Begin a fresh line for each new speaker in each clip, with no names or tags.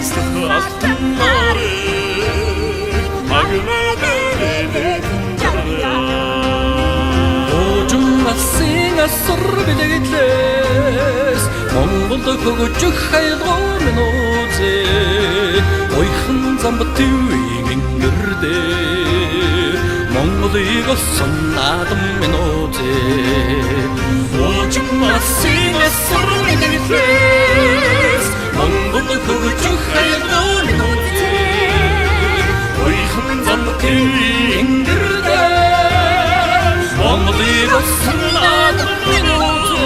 алтан нарыг агнадэрэлэн жаргая
Ожин алсын асар билэглээс Монголд хөгжих хайлгоо минь үзээ Ойхон замбат төвийн ингэрдээ Монголыг олсон наадам минь үзээ Ожин алсын асар билэглээс Монголд хөгжих хайлгоо минь үзээ Ойхон замбат төвийн ингэрдээ Mongolia sanat minuto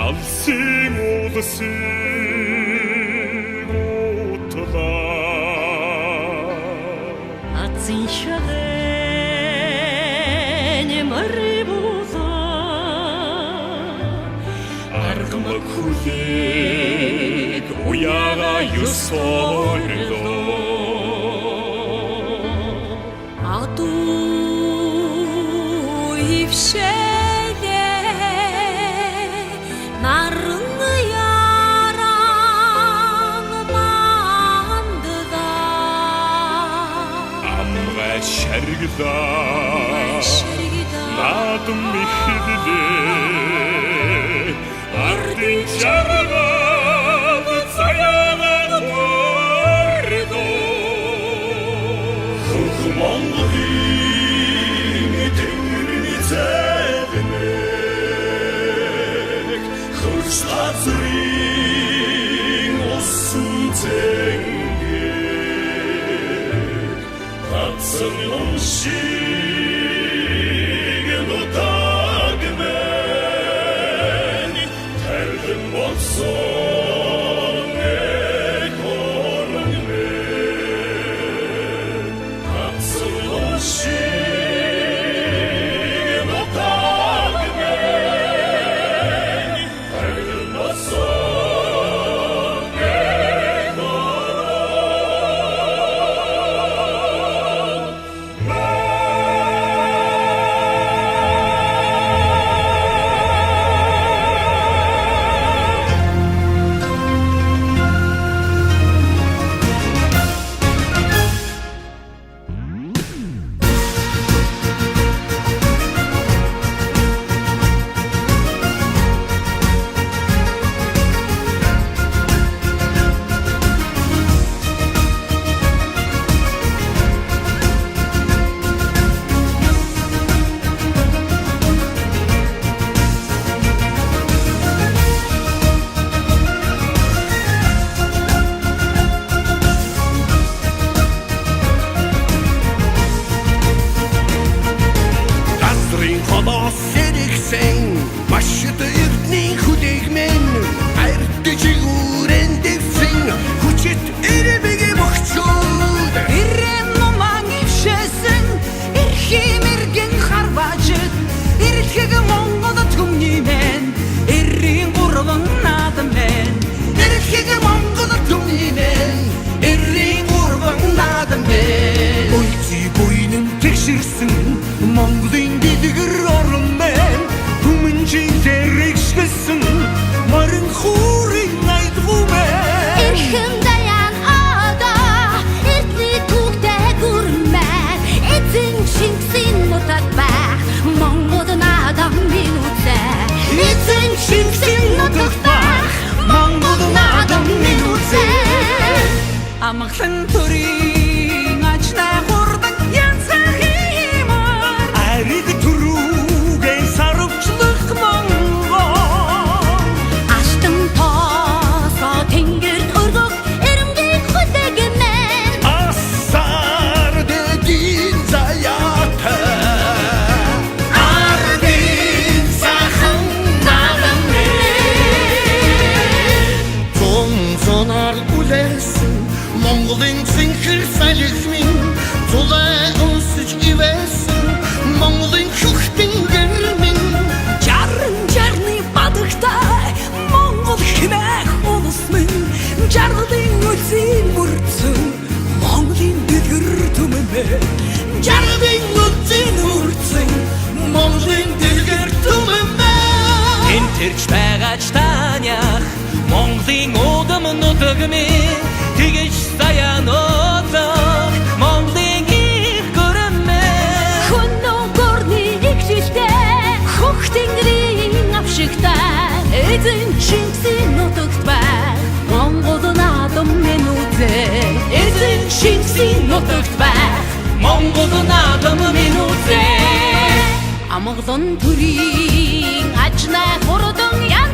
алсын улсын утлаа
Атсын шагэн марибузаа
аргамаг хүлээг уяага юсоолдоо
Ату ившэгэ нарны яран мандыда
амга шаргидаа наадам ихэдлээ ардын чаргад цаяна тордо хөх Монголын тэнгэрний цэвэнэг хөрс газрын усан цэнгэр татсан уншиг нутагмэн тэрхэн болсон экономэн татсан уншиг нутагмэн тэрхэн болсон
Başıda ürtneyin hudegmen Erdi ciguren defsin Huçet erebege bakçud
Ирэн номан ившэсэн эрхэм эргэн харважид эрхэг Монголд түмниймэн эрийн гурван наадам мэн
Erkek Mongol'a tümlinen Errin urban nadım ben
Oyti boynun teşirsin Mongol'un gidigir orun ben Kumunci terekşkesin Marın hurin aydvu ben
Эрхэм даян ада эртний түүхтэй гүрмэн эзэн шингсэн нутаг байх Монгол наадам минь үзээ эзэн шингсэн нутаг байх Монгол наадам минь үзээ Амглан төрийн ажнаа хурдан янзах юмар
Арид түрүүгэн сарвчлах Монгол
Аштан тоосоо тэнгэрд өргөх эрэмгийг хүлээгмэн
Asar dedin zayata
Ардын сайхан наадам
Son sonar gülersin Mongol'un
жаргалын үлзийн бүрдсэн Монголын дэлгэр түмэмэ жаргалын үлзийн бүрдсэн Монголын дэлгэр түмэмэ энэ тэрч байгаач танях Монголын удам нутагмэ тэгэж саяан одлох Монголын их гөрмэ
Хүннөө горны игшилтэй хөх тэнгэрийн авшигтай эзэн Шингисийн нутагт бай Монгол наадам минь үзээ эзэн Шингисийн нутагт бай
Монгол наадам минь үзээ
Амгалан төрийн ажнай хурдан ян